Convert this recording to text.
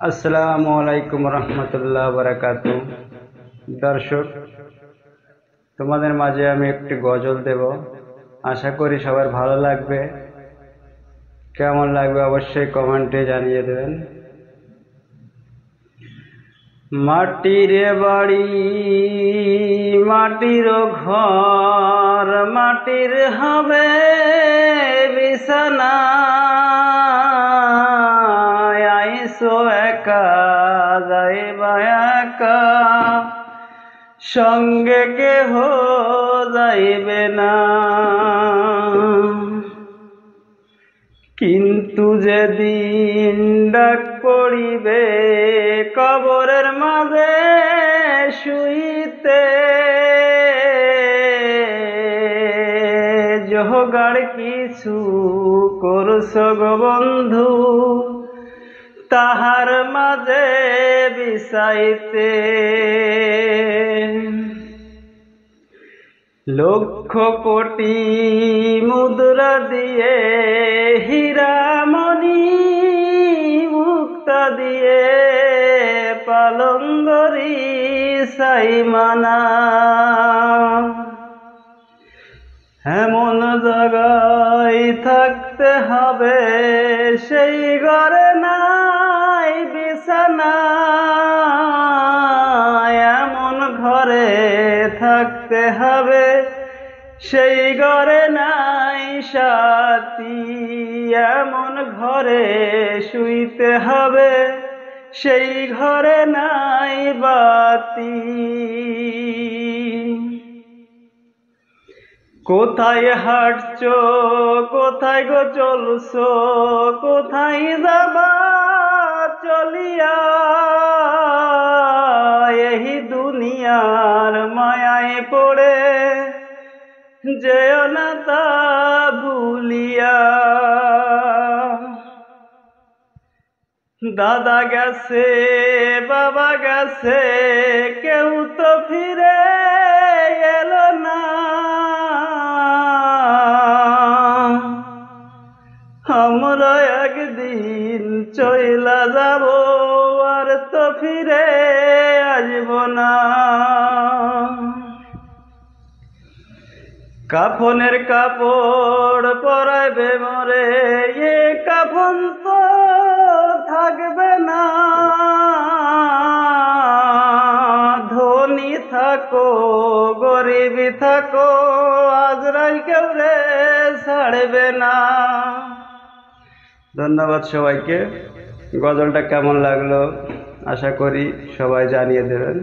আসসালামু আলাইকুম রহমতুল্লাহ বারাকাতু। দর্শক, তোমাদের মাঝে আমি একটি গজল দেব। আশা করি সবার ভালো লাগবে। কেমন লাগবে অবশ্যই কমেন্টে জানিয়ে দেবেন। মাটির বাড়ি, মাটির ঘর, মাটির হবে বিছানা। আইসো একা যাইবা একা, সঙ্গে কেহ যাইবে না। কিন্তু যেদিন ডাক পড়িবে কবরের মাঝে শুইতে, জোগাড় কিছু করছো গো বন্ধু তাহার মাঝে বিছাইতে। লক্ষ কোটি মুদ্রা দিয়ে, হীরামণি মুক্তা দিয়ে, পালঙ্গরি সাইমানা। এমন জায়গায় থাকতে হবে সেই ঘরে নাই বিছানা। এমন ঘরে থাকতে হবে সেই ঘরে নাই সাথী। এমন ঘরে শুইতে হবে সেই ঘরে নাই বাতি। কোথায় হাঁটছো, কোথায় গো চলছো, কোথায় যাবা চলিয়া? এই দুনিয়ার মায়ায় পড়ে যেও না তা ভুলিয়া। দাদা গেছে, বাবা গেছে, কেউ তো ফিরে এলো না। আমরা একদিন চইলা যাব, আর তো ফিরে আসব না। কাফনের কাপড় পরাইবে মরে, এ কাফন তো থাকবে না। ধনী থাকো গরিবী থাকো, আজরাইল কেউ রে ছাড়বে না। ধন্যবাদ সবাইকে। গজলটা কেমন লাগলো আশা করি সবাই জানিয়ে দেবেন।